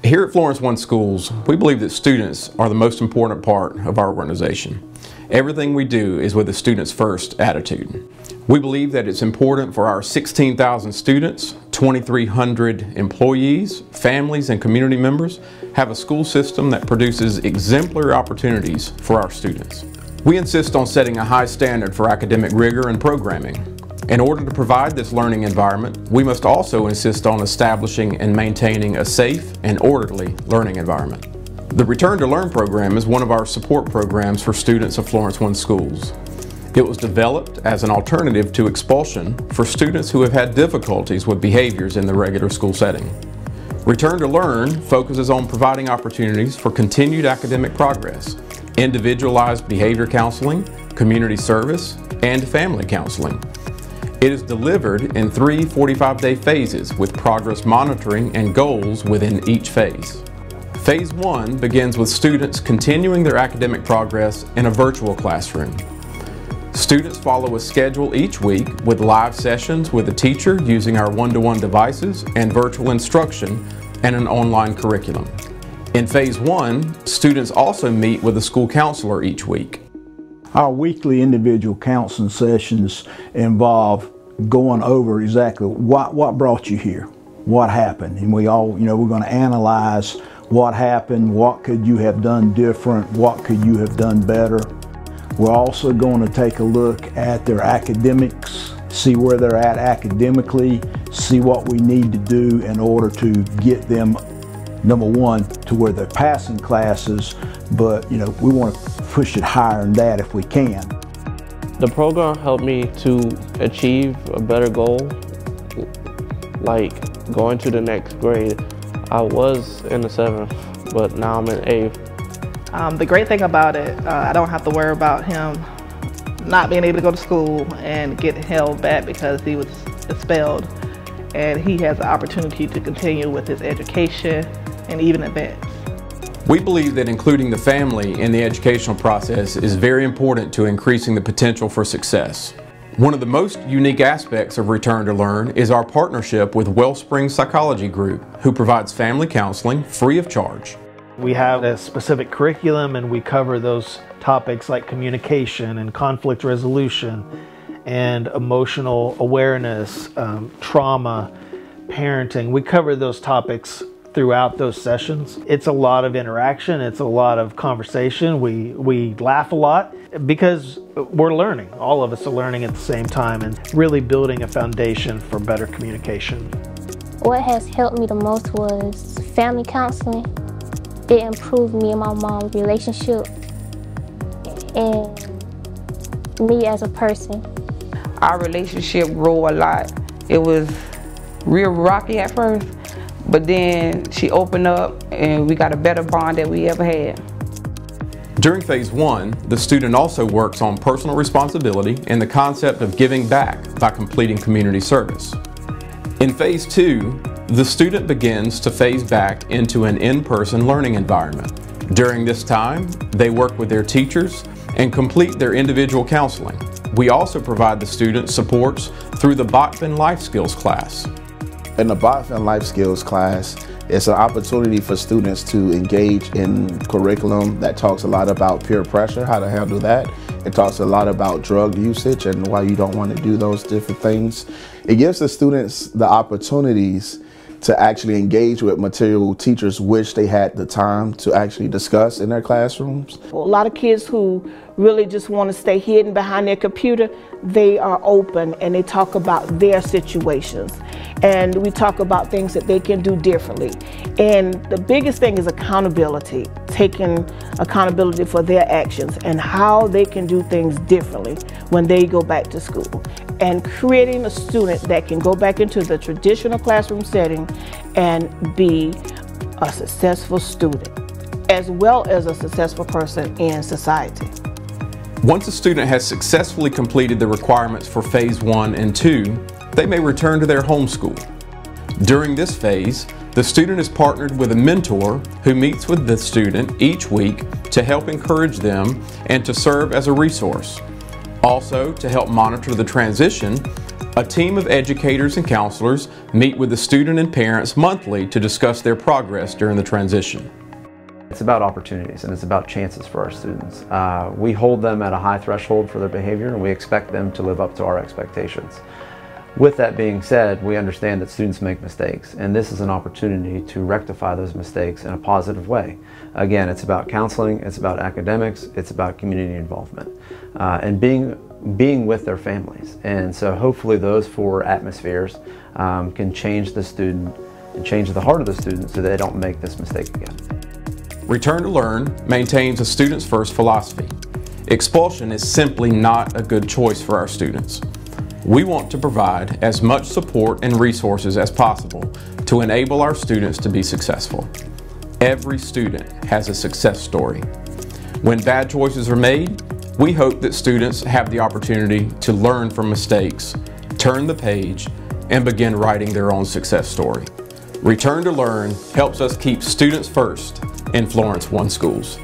Here at Florence One Schools, we believe that students are the most important part of our organization. Everything we do is with a student's first attitude. We believe that it's important for our 16,000 students, 2,300 employees, families, and community members have a school system that produces exemplary opportunities for our students. We insist on setting a high standard for academic rigor and programming. In order to provide this learning environment, we must also insist on establishing and maintaining a safe and orderly learning environment. The Return to Learn program is one of our support programs for students of Florence One Schools. It was developed as an alternative to expulsion for students who have had difficulties with behaviors in the regular school setting. Return to Learn focuses on providing opportunities for continued academic progress, individualized behavior counseling, community service, and family counseling. It is delivered in 3 45-day phases with progress monitoring and goals within each phase. Phase 1 begins with students continuing their academic progress in a virtual classroom. Students follow a schedule each week with live sessions with a teacher using our one-to-one devices and virtual instruction and an online curriculum. In Phase 1, students also meet with a school counselor each week. Our weekly individual counseling sessions involve going over exactly what brought you here, what happened, and we all, we're going to analyze what happened, what could you have done different, what could you have done better. We're also going to take a look at their academics, see where they're at academically, see what we need to do in order to get them, number one, to where they're passing classes, but we want to push it higher than that if we can. The program helped me to achieve a better goal, like going to the next grade. I was in the 7th, but now I'm in 8th. The great thing about it, I don't have to worry about him not being able to go to school and get held back because he was expelled. And he has the opportunity to continue with his education and even advance. We believe that including the family in the educational process is very important to increasing the potential for success. One of the most unique aspects of Return to Learn is our partnership with Wellspring Psychology Group, who provides family counseling free of charge. We have a specific curriculum and we cover those topics like communication and conflict resolution and emotional awareness, trauma, parenting. We cover those topics throughout those sessions. It's a lot of interaction, it's a lot of conversation. We laugh a lot because we're learning. All of us are learning at the same time and really building a foundation for better communication. What has helped me the most was family counseling. It improved me and my mom's relationship and me as a person. Our relationship grew a lot. It was real rocky at first, but then she opened up and we got a better bond than we ever had. During Phase 1, the student also works on personal responsibility and the concept of giving back by completing community service. In Phase 2, the student begins to phase back into an in-person learning environment. During this time, they work with their teachers and complete their individual counseling. We also provide the student supports through the Botfin Life Skills class. In the Botfin Life Skills class, it's an opportunity for students to engage in curriculum that talks a lot about peer pressure, how to handle that. It talks a lot about drug usage and why you don't want to do those different things. It gives the students the opportunities to actually engage with material teachers wish they had the time to actually discuss in their classrooms. A lot of kids who really just want to stay hidden behind their computer, they are open and they talk about their situations. And we talk about things that they can do differently. And the biggest thing is accountability, taking accountability for their actions and how they can do things differently when they go back to school. And creating a student that can go back into the traditional classroom setting and be a successful student, as well as a successful person in society. Once a student has successfully completed the requirements for Phase 1 and 2, they may return to their home school. During this phase, the student is partnered with a mentor who meets with the student each week to help encourage them and to serve as a resource. Also, to help monitor the transition, A team of educators and counselors meet with the student and parents monthly to discuss their progress during the transition. It's about opportunities and it's about chances for our students. We hold them at a high threshold for their behavior and we expect them to live up to our expectations. With that being said, we understand that students make mistakes and this is an opportunity to rectify those mistakes in a positive way. Again, it's about counseling, it's about academics, it's about community involvement and being with their families. And so hopefully those four atmospheres can change the student and change the heart of the student so they don't make this mistake again. Return to Learn maintains a students first philosophy. Expulsion is simply not a good choice for our students. We want to provide as much support and resources as possible to enable our students to be successful. Every student has a success story. When bad choices are made, we hope that students have the opportunity to learn from mistakes, turn the page, and begin writing their own success story. Return to Learn helps us keep students first in Florence One Schools.